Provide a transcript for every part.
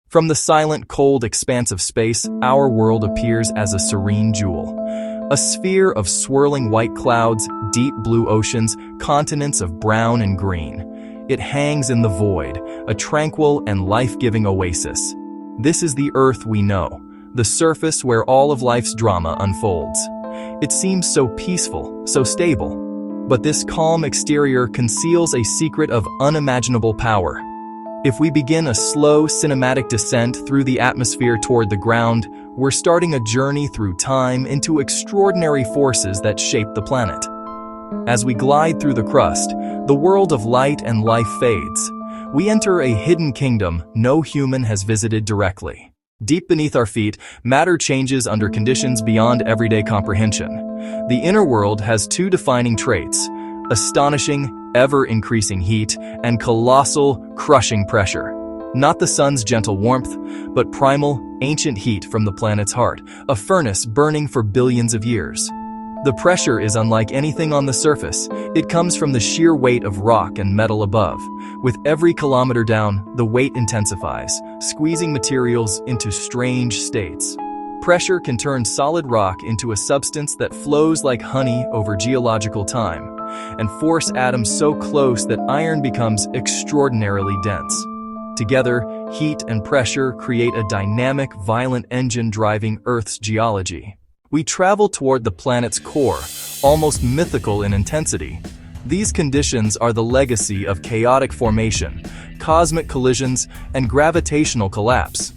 From the silent, cold expanse of space, our world appears as a serene jewel. A sphere of swirling white clouds, deep blue oceans, continents of brown and green. It hangs in the void, a tranquil and life-giving oasis. This is the Earth we know, the surface where all of life's drama unfolds. It seems so peaceful, so stable. But this calm exterior conceals a secret of unimaginable power. If we begin a slow, cinematic descent through the atmosphere toward the ground, we're starting a journey through time into extraordinary forces that shape the planet. As we glide through the crust, the world of light and life fades. We enter a hidden kingdom no human has visited directly. Deep beneath our feet, matter changes under conditions beyond everyday comprehension. The inner world has two defining traits: astonishing, ever-increasing heat, and colossal, crushing pressure. Not the sun's gentle warmth, but primal, ancient heat from the planet's heart, a furnace burning for billions of years. The pressure is unlike anything on the surface. It comes from the sheer weight of rock and metal above. With every kilometer down, the weight intensifies, squeezing materials into strange states. Pressure can turn solid rock into a substance that flows like honey over geological time, and force atoms so close that iron becomes extraordinarily dense. Together, heat and pressure create a dynamic, violent engine driving Earth's geology. We travel toward the planet's core, almost mythical in intensity. These conditions are the legacy of chaotic formation, cosmic collisions, and gravitational collapse.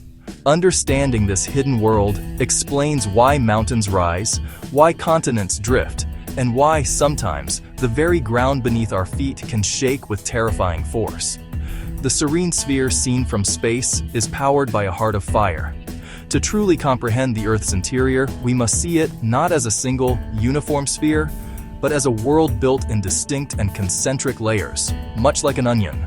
Understanding this hidden world explains why mountains rise, why continents drift, and why, sometimes, the very ground beneath our feet can shake with terrifying force. The serene sphere seen from space is powered by a heart of fire. To truly comprehend the Earth's interior, we must see it not as a single, uniform sphere, but as a world built in distinct and concentric layers, much like an onion.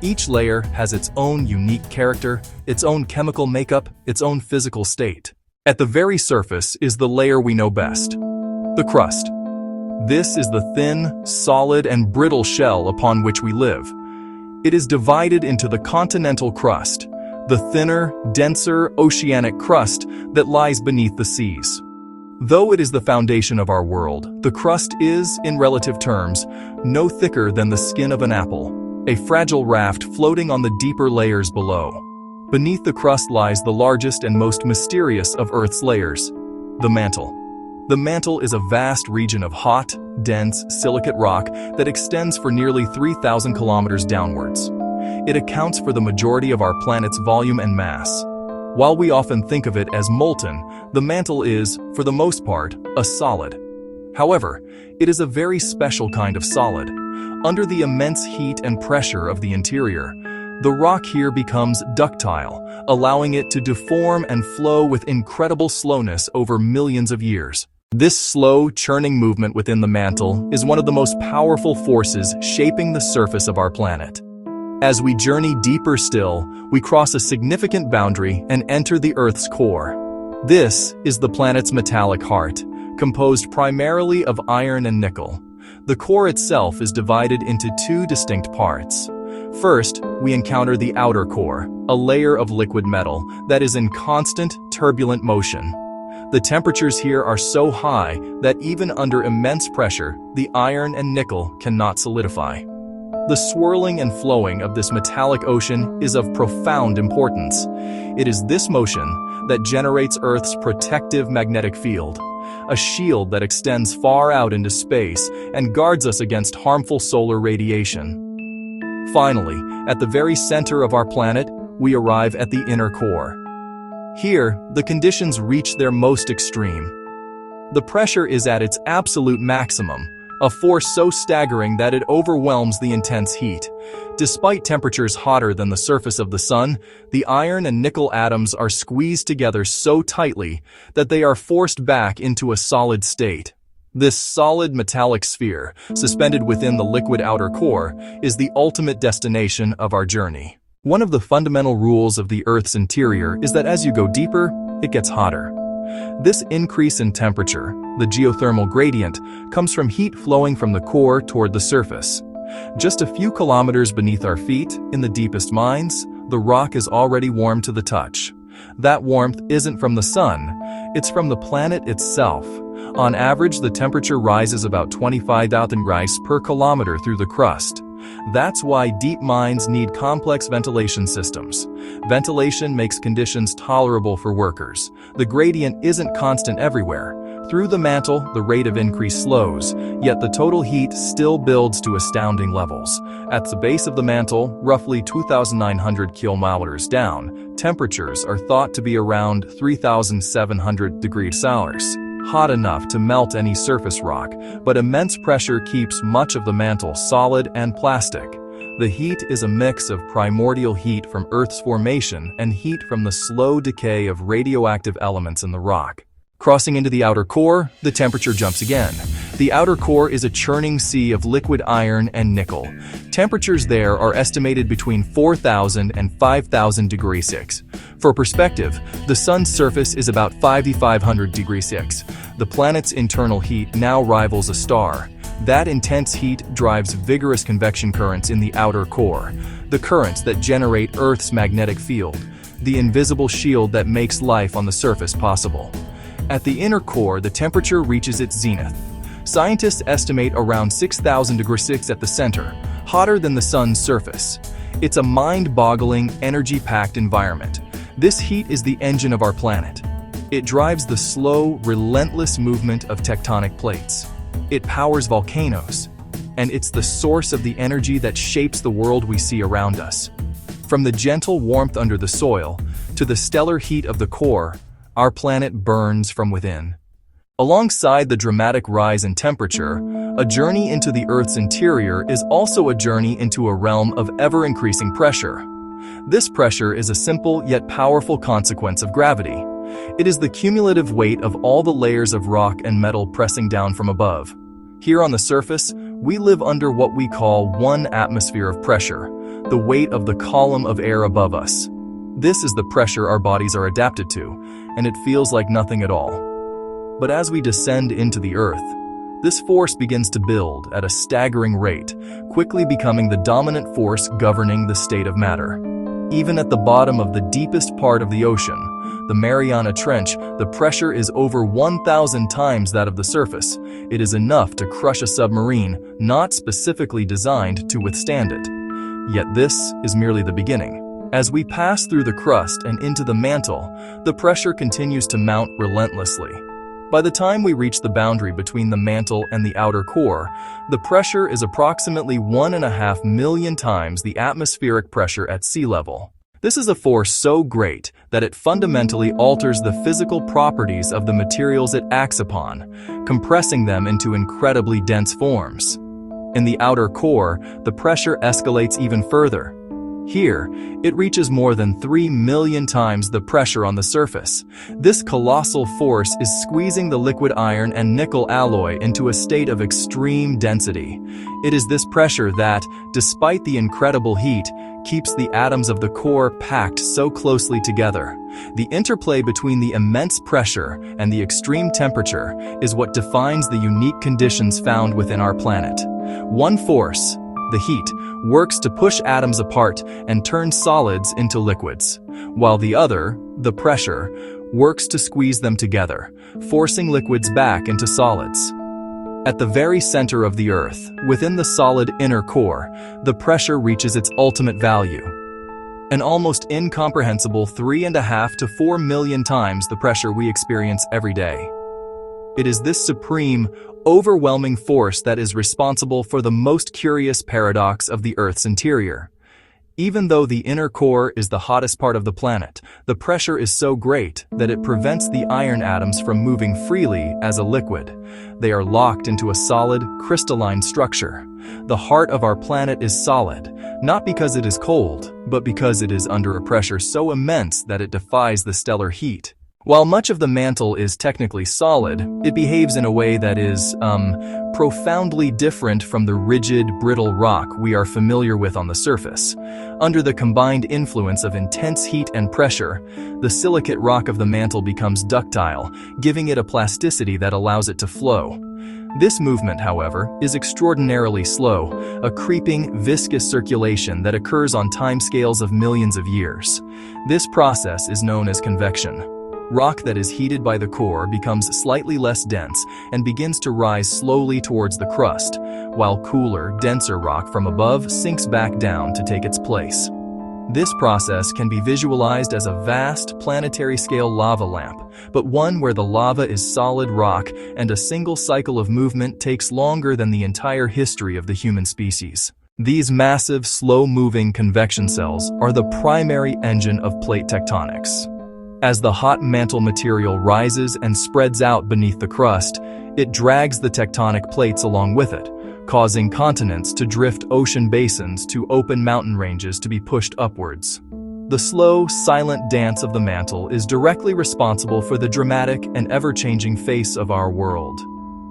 Each layer has its own unique character, its own chemical makeup, its own physical state. At the very surface is the layer we know best, the crust. This is the thin, solid, and brittle shell upon which we live. It is divided into the continental crust, the thinner, denser, oceanic crust that lies beneath the seas. Though it is the foundation of our world, the crust is, in relative terms, no thicker than the skin of an apple, a fragile raft floating on the deeper layers below. Beneath the crust lies the largest and most mysterious of Earth's layers, the mantle. The mantle is a vast region of hot, dense, silicate rock that extends for nearly 3,000 kilometers downwards. It accounts for the majority of our planet's volume and mass. While we often think of it as molten, the mantle is, for the most part, a solid. However, it is a very special kind of solid. Under the immense heat and pressure of the interior, the rock here becomes ductile, allowing it to deform and flow with incredible slowness over millions of years. This slow, churning movement within the mantle is one of the most powerful forces shaping the surface of our planet. As we journey deeper still, we cross a significant boundary and enter the Earth's core. This is the planet's metallic heart, composed primarily of iron and nickel. The core itself is divided into two distinct parts. First, we encounter the outer core, a layer of liquid metal that is in constant, turbulent motion. The temperatures here are so high that even under immense pressure, the iron and nickel cannot solidify. The swirling and flowing of this metallic ocean is of profound importance. It is this motion that generates Earth's protective magnetic field, a shield that extends far out into space and guards us against harmful solar radiation. Finally, at the very center of our planet, we arrive at the inner core. Here, the conditions reach their most extreme. The pressure is at its absolute maximum, a force so staggering that it overwhelms the intense heat. Despite temperatures hotter than the surface of the sun, the iron and nickel atoms are squeezed together so tightly that they are forced back into a solid state. This solid metallic sphere, suspended within the liquid outer core, is the ultimate destination of our journey. One of the fundamental rules of the Earth's interior is that as you go deeper, it gets hotter. This increase in temperature, the geothermal gradient, comes from heat flowing from the core toward the surface. Just a few kilometers beneath our feet, in the deepest mines, the rock is already warm to the touch. That warmth isn't from the sun, it's from the planet itself. On average, the temperature rises about 25,000 degrees per kilometer through the crust. That's why deep mines need complex ventilation systems. Ventilation makes conditions tolerable for workers. The gradient isn't constant everywhere. Through the mantle, the rate of increase slows, yet the total heat still builds to astounding levels. At the base of the mantle, roughly 2,900 kilometers down, temperatures are thought to be around 3,700 degrees Celsius. Hot enough to melt any surface rock, but immense pressure keeps much of the mantle solid and plastic. The heat is a mix of primordial heat from Earth's formation and heat from the slow decay of radioactive elements in the rock. Crossing into the outer core, the temperature jumps again. The outer core is a churning sea of liquid iron and nickel. Temperatures there are estimated between 4,000 and 5,000 degrees Celsius. For perspective, the sun's surface is about 5,500 degrees Celsius. The planet's internal heat now rivals a star. That intense heat drives vigorous convection currents in the outer core, the currents that generate Earth's magnetic field, the invisible shield that makes life on the surface possible. At the inner core, the temperature reaches its zenith. Scientists estimate around 6,000 degrees Celsius at the center, hotter than the sun's surface. It's a mind-boggling, energy-packed environment. This heat is the engine of our planet. It drives the slow, relentless movement of tectonic plates. It powers volcanoes, and it's the source of the energy that shapes the world we see around us. From the gentle warmth under the soil to the stellar heat of the core, our planet burns from within. Alongside the dramatic rise in temperature, a journey into the Earth's interior is also a journey into a realm of ever-increasing pressure. This pressure is a simple yet powerful consequence of gravity. It is the cumulative weight of all the layers of rock and metal pressing down from above. Here on the surface, we live under what we call one atmosphere of pressure, the weight of the column of air above us. This is the pressure our bodies are adapted to, and it feels like nothing at all. But as we descend into the Earth, this force begins to build at a staggering rate, quickly becoming the dominant force governing the state of matter. Even at the bottom of the deepest part of the ocean, the Mariana Trench, the pressure is over 1,000 times that of the surface. It is enough to crush a submarine not specifically designed to withstand it. Yet this is merely the beginning. As we pass through the crust and into the mantle, the pressure continues to mount relentlessly. By the time we reach the boundary between the mantle and the outer core, the pressure is approximately 1.5 million times the atmospheric pressure at sea level. This is a force so great that it fundamentally alters the physical properties of the materials it acts upon, compressing them into incredibly dense forms. In the outer core, the pressure escalates even further. Here, it reaches more than 3 million times the pressure on the surface. This colossal force is squeezing the liquid iron and nickel alloy into a state of extreme density. It is this pressure that, despite the incredible heat, keeps the atoms of the core packed so closely together. The interplay between the immense pressure and the extreme temperature is what defines the unique conditions found within our planet. One force, the heat, works to push atoms apart and turn solids into liquids, while the other, the pressure, works to squeeze them together, forcing liquids back into solids. At the very center of the Earth, within the solid inner core, the pressure reaches its ultimate value. An almost incomprehensible 3.5 to 4 million times the pressure we experience every day. It is this supreme, overwhelming force that is responsible for the most curious paradox of the Earth's interior. Even though the inner core is the hottest part of the planet, the pressure is so great that it prevents the iron atoms from moving freely as a liquid. They are locked into a solid, crystalline structure. The heart of our planet is solid, not because it is cold, but because it is under a pressure so immense that it defies the stellar heat. While much of the mantle is technically solid, it behaves in a way that is, profoundly different from the rigid, brittle rock we are familiar with on the surface. Under the combined influence of intense heat and pressure, the silicate rock of the mantle becomes ductile, giving it a plasticity that allows it to flow. This movement, however, is extraordinarily slow, a creeping, viscous circulation that occurs on timescales of millions of years. This process is known as convection. Rock that is heated by the core becomes slightly less dense and begins to rise slowly towards the crust, while cooler, denser rock from above sinks back down to take its place. This process can be visualized as a vast, planetary-scale lava lamp, but one where the lava is solid rock and a single cycle of movement takes longer than the entire history of the human species. These massive, slow-moving convection cells are the primary engine of plate tectonics. As the hot mantle material rises and spreads out beneath the crust, it drags the tectonic plates along with it, causing continents to drift, ocean basins to open mountain ranges to be pushed upwards. The slow, silent dance of the mantle is directly responsible for the dramatic and ever-changing face of our world.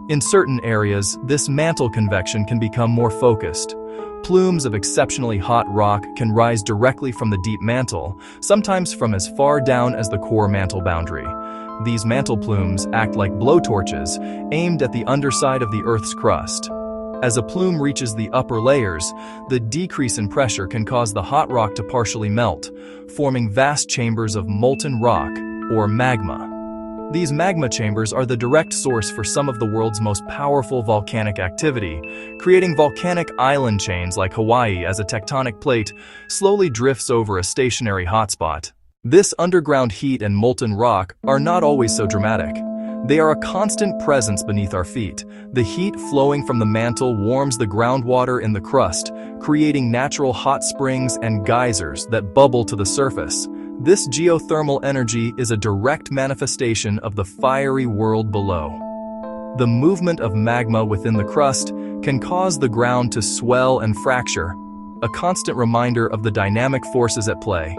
In certain areas, this mantle convection can become more focused. Plumes of exceptionally hot rock can rise directly from the deep mantle, sometimes from as far down as the core mantle boundary. These mantle plumes act like blowtorches, aimed at the underside of the Earth's crust. As a plume reaches the upper layers, the decrease in pressure can cause the hot rock to partially melt, forming vast chambers of molten rock, or magma. These magma chambers are the direct source for some of the world's most powerful volcanic activity, creating volcanic island chains like Hawaii as a tectonic plate slowly drifts over a stationary hotspot. This underground heat and molten rock are not always so dramatic. They are a constant presence beneath our feet. The heat flowing from the mantle warms the groundwater in the crust, creating natural hot springs and geysers that bubble to the surface. This geothermal energy is a direct manifestation of the fiery world below. The movement of magma within the crust can cause the ground to swell and fracture, a constant reminder of the dynamic forces at play.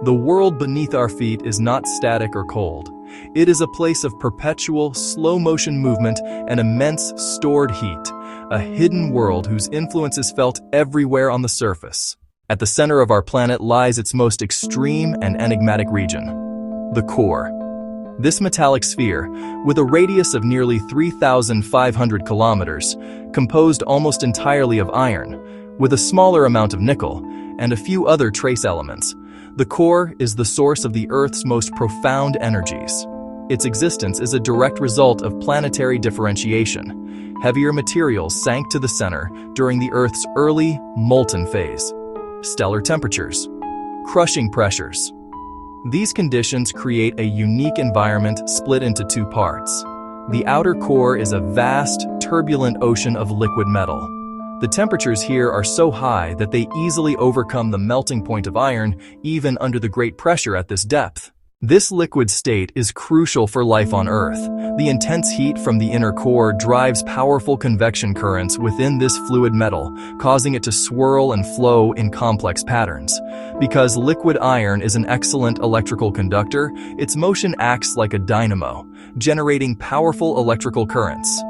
The world beneath our feet is not static or cold. It is a place of perpetual, slow-motion movement and immense stored heat, a hidden world whose influence is felt everywhere on the surface. At the center of our planet lies its most extreme and enigmatic region, the core. This metallic sphere, with a radius of nearly 3,500 kilometers, composed almost entirely of iron, with a smaller amount of nickel, and a few other trace elements. The core is the source of the Earth's most profound energies. Its existence is a direct result of planetary differentiation. Heavier materials sank to the center during the Earth's early, molten phase. Stellar temperatures, crushing pressures. These conditions create a unique environment split into two parts. The outer core is a vast, turbulent ocean of liquid metal. The temperatures here are so high that they easily overcome the melting point of iron, even under the great pressure at this depth. This liquid state is crucial for life on Earth. The intense heat from the inner core drives powerful convection currents within this fluid metal, causing it to swirl and flow in complex patterns. Because liquid iron is an excellent electrical conductor, its motion acts like a dynamo, generating powerful electrical currents.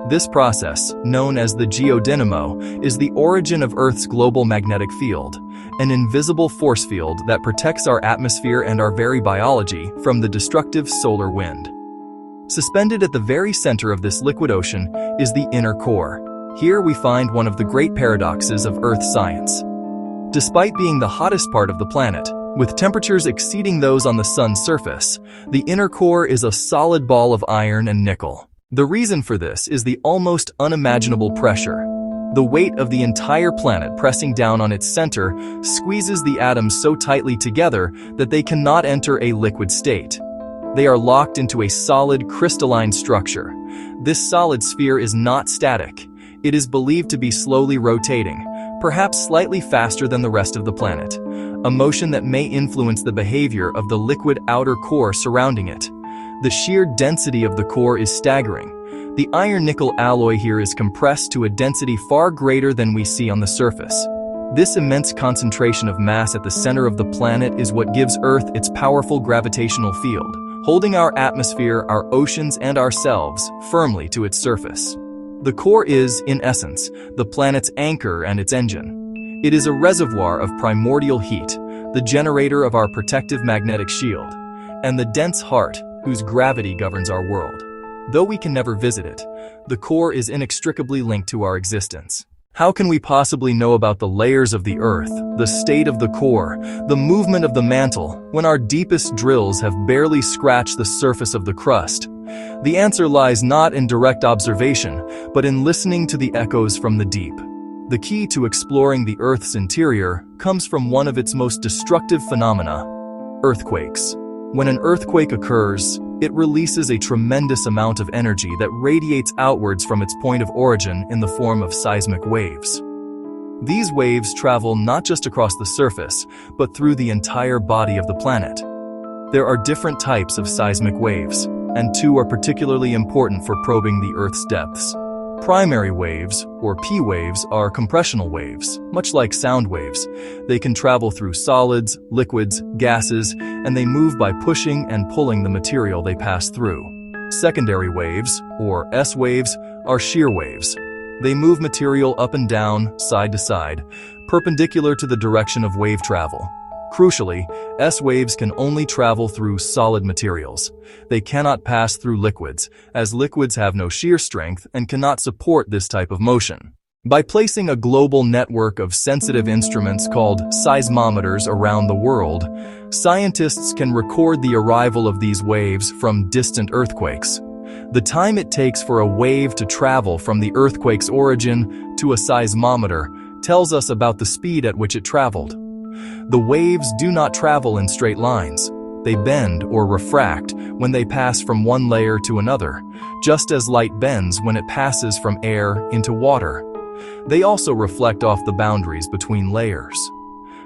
This process, known as the geodynamo, is the origin of Earth's global magnetic field, an invisible force field that protects our atmosphere and our very biology from the destructive solar wind. Suspended at the very center of this liquid ocean is the inner core. Here we find one of the great paradoxes of Earth science. Despite being the hottest part of the planet, with temperatures exceeding those on the sun's surface, the inner core is a solid ball of iron and nickel. The reason for this is the almost unimaginable pressure. The weight of the entire planet pressing down on its center squeezes the atoms so tightly together that they cannot enter a liquid state. They are locked into a solid, crystalline structure. This solid sphere is not static. It is believed to be slowly rotating, perhaps slightly faster than the rest of the planet, a motion that may influence the behavior of the liquid outer core surrounding it. The sheer density of the core is staggering. The iron-nickel alloy here is compressed to a density far greater than we see on the surface. This immense concentration of mass at the center of the planet is what gives Earth its powerful gravitational field, holding our atmosphere, our oceans, and ourselves firmly to its surface. The core is, in essence, the planet's anchor and its engine. It is a reservoir of primordial heat, the generator of our protective magnetic shield, and the dense heart whose gravity governs our world. Though we can never visit it, the core is inextricably linked to our existence. How can we possibly know about the layers of the Earth, the state of the core, the movement of the mantle, when our deepest drills have barely scratched the surface of the crust? The answer lies not in direct observation, but in listening to the echoes from the deep. The key to exploring the Earth's interior comes from one of its most destructive phenomena: earthquakes. When an earthquake occurs, it releases a tremendous amount of energy that radiates outwards from its point of origin in the form of seismic waves. These waves travel not just across the surface, but through the entire body of the planet. There are different types of seismic waves, and two are particularly important for probing the Earth's depths. Primary waves, or P waves, are compressional waves, much like sound waves. They can travel through solids, liquids, gases, and they move by pushing and pulling the material they pass through. Secondary waves, or S waves, are shear waves. They move material up and down, side to side, perpendicular to the direction of wave travel. Crucially, S waves can only travel through solid materials. They cannot pass through liquids, as liquids have no shear strength and cannot support this type of motion. By placing a global network of sensitive instruments called seismometers around the world, scientists can record the arrival of these waves from distant earthquakes. The time it takes for a wave to travel from the earthquake's origin to a seismometer tells us about the speed at which it traveled. The waves do not travel in straight lines. They bend or refract when they pass from one layer to another, just as light bends when it passes from air into water. They also reflect off the boundaries between layers.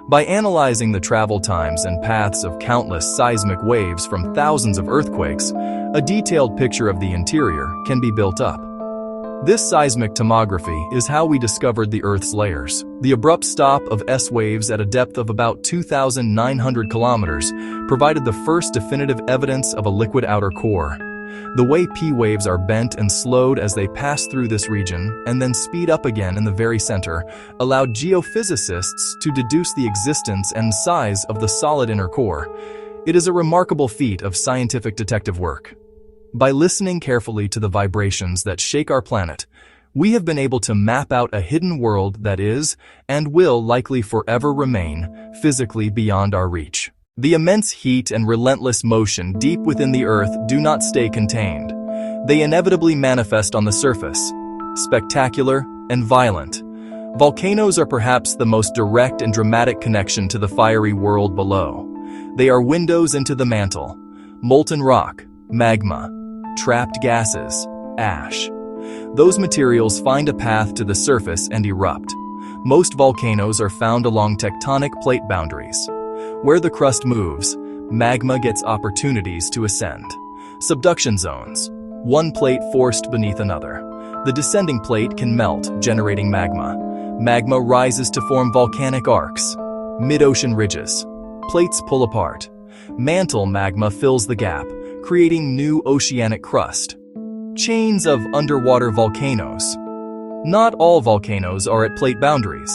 By analyzing the travel times and paths of countless seismic waves from thousands of earthquakes, a detailed picture of the interior can be built up. This seismic tomography is how we discovered the Earth's layers. The abrupt stop of S waves at a depth of about 2,900 kilometers provided the first definitive evidence of a liquid outer core. The way P waves are bent and slowed as they pass through this region and then speed up again in the very center allowed geophysicists to deduce the existence and size of the solid inner core. It is a remarkable feat of scientific detective work. By listening carefully to the vibrations that shake our planet, we have been able to map out a hidden world that is, and will likely forever remain, physically beyond our reach. The immense heat and relentless motion deep within the Earth do not stay contained. They inevitably manifest on the surface, spectacular and violent. Volcanoes are perhaps the most direct and dramatic connection to the fiery world below. They are windows into the mantle, molten rock, magma, trapped gases, ash. Those materials find a path to the surface and erupt. Most volcanoes are found along tectonic plate boundaries. Where the crust moves, magma gets opportunities to ascend. Subduction zones, one plate forced beneath another. The descending plate can melt, generating magma. Magma rises to form volcanic arcs. Mid-ocean ridges. Plates pull apart. Mantle magma fills the gap, creating new oceanic crust. Chains of underwater volcanoes. Not all volcanoes are at plate boundaries.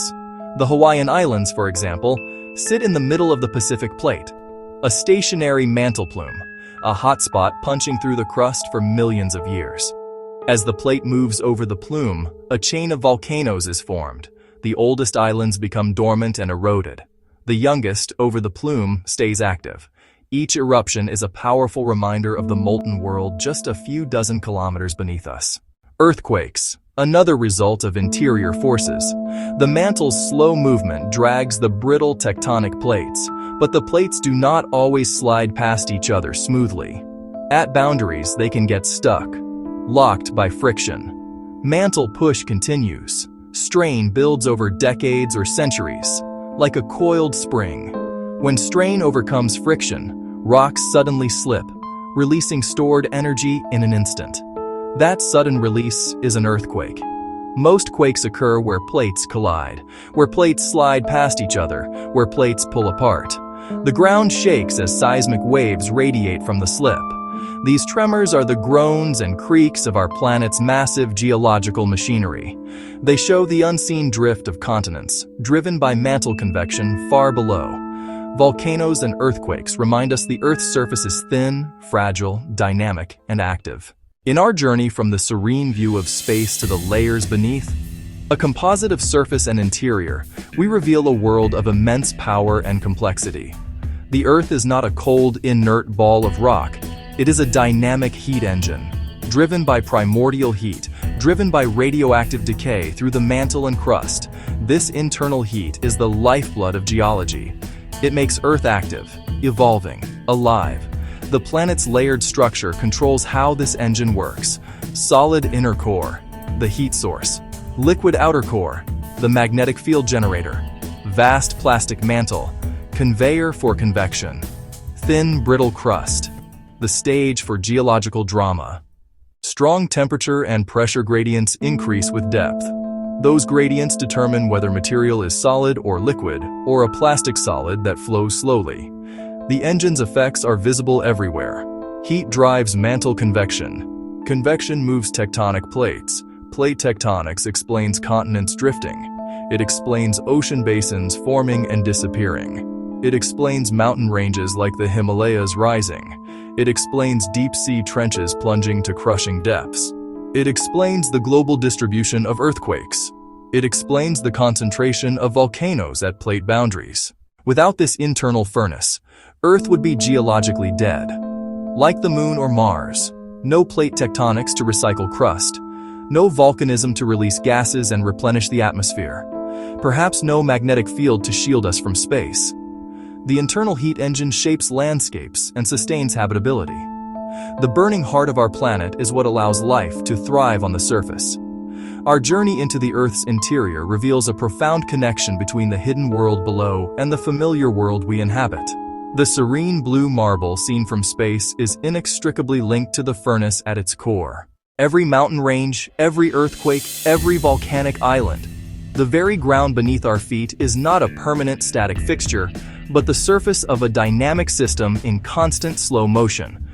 The Hawaiian Islands, for example, sit in the middle of the Pacific Plate, a stationary mantle plume, a hotspot punching through the crust for millions of years. As the plate moves over the plume, a chain of volcanoes is formed. The oldest islands become dormant and eroded. The youngest, over the plume, stays active. Each eruption is a powerful reminder of the molten world just a few dozen kilometers beneath us. Earthquakes, another result of interior forces. The mantle's slow movement drags the brittle tectonic plates, but the plates do not always slide past each other smoothly. At boundaries, they can get stuck, locked by friction. Mantle push continues. Strain builds over decades or centuries, like a coiled spring. When strain overcomes friction, rocks suddenly slip, releasing stored energy in an instant. That sudden release is an earthquake. Most quakes occur where plates collide, where plates slide past each other, where plates pull apart. The ground shakes as seismic waves radiate from the slip. These tremors are the groans and creaks of our planet's massive geological machinery. They show the unseen drift of continents, driven by mantle convection far below. Volcanoes and earthquakes remind us the Earth's surface is thin, fragile, dynamic, and active. In our journey from the serene view of space to the layers beneath, a composite of surface and interior, we reveal a world of immense power and complexity. The Earth is not a cold, inert ball of rock. It is a dynamic heat engine, driven by primordial heat, driven by radioactive decay through the mantle and crust. This internal heat is the lifeblood of geology. It makes Earth active, evolving, alive. The planet's layered structure controls how this engine works. Solid inner core, the heat source. Liquid outer core, the magnetic field generator. Vast plastic mantle, conveyor for convection. Thin, brittle crust, the stage for geological drama. Strong temperature and pressure gradients increase with depth. Those gradients determine whether material is solid or liquid, or a plastic solid that flows slowly. The engine's effects are visible everywhere. Heat drives mantle convection. Convection moves tectonic plates. Plate tectonics explains continents drifting. It explains ocean basins forming and disappearing. It explains mountain ranges like the Himalayas rising. It explains deep-sea trenches plunging to crushing depths. It explains the global distribution of earthquakes. It explains the concentration of volcanoes at plate boundaries. Without this internal furnace, Earth would be geologically dead. Like the Moon or Mars, no plate tectonics to recycle crust, no volcanism to release gases and replenish the atmosphere, perhaps no magnetic field to shield us from space. The internal heat engine shapes landscapes and sustains habitability. The burning heart of our planet is what allows life to thrive on the surface. Our journey into the Earth's interior reveals a profound connection between the hidden world below and the familiar world we inhabit. The serene blue marble seen from space is inextricably linked to the furnace at its core. Every mountain range, every earthquake, every volcanic island. The very ground beneath our feet is not a permanent static fixture, but the surface of a dynamic system in constant slow motion.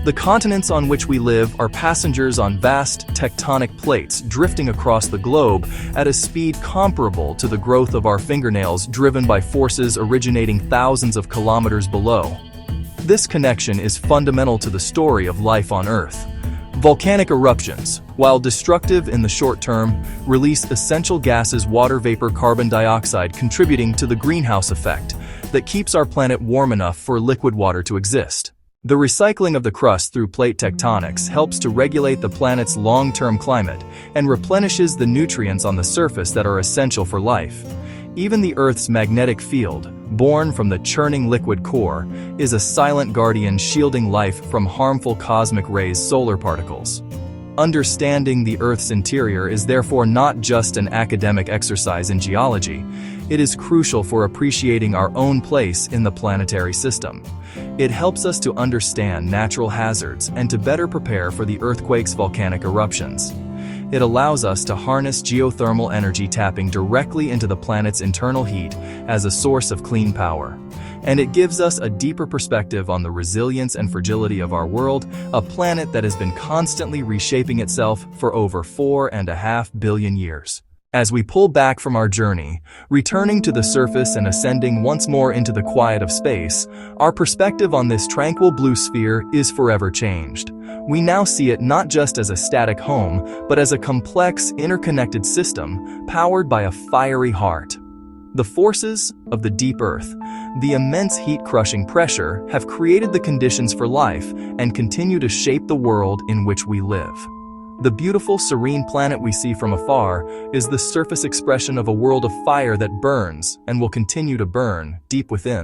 The continents on which we live are passengers on vast tectonic plates drifting across the globe at a speed comparable to the growth of our fingernails, driven by forces originating thousands of kilometers below. This connection is fundamental to the story of life on Earth. Volcanic eruptions, while destructive in the short term, release essential gases, water vapor, carbon dioxide, contributing to the greenhouse effect that keeps our planet warm enough for liquid water to exist. The recycling of the crust through plate tectonics helps to regulate the planet's long-term climate and replenishes the nutrients on the surface that are essential for life. Even the Earth's magnetic field, born from the churning liquid core, is a silent guardian shielding life from harmful cosmic rays, solar particles. Understanding the Earth's interior is therefore not just an academic exercise in geology. It is crucial for appreciating our own place in the planetary system. It helps us to understand natural hazards and to better prepare for the earthquake's volcanic eruptions. It allows us to harness geothermal energy, tapping directly into the planet's internal heat as a source of clean power. And it gives us a deeper perspective on the resilience and fragility of our world, a planet that has been constantly reshaping itself for over 4.5 billion years. As we pull back from our journey, returning to the surface and ascending once more into the quiet of space, our perspective on this tranquil blue sphere is forever changed. We now see it not just as a static home, but as a complex, interconnected system powered by a fiery heart. The forces of the deep Earth, the immense heat-crushing pressure, have created the conditions for life and continue to shape the world in which we live. The beautiful, serene planet we see from afar is the surface expression of a world of fire that burns and will continue to burn deep within.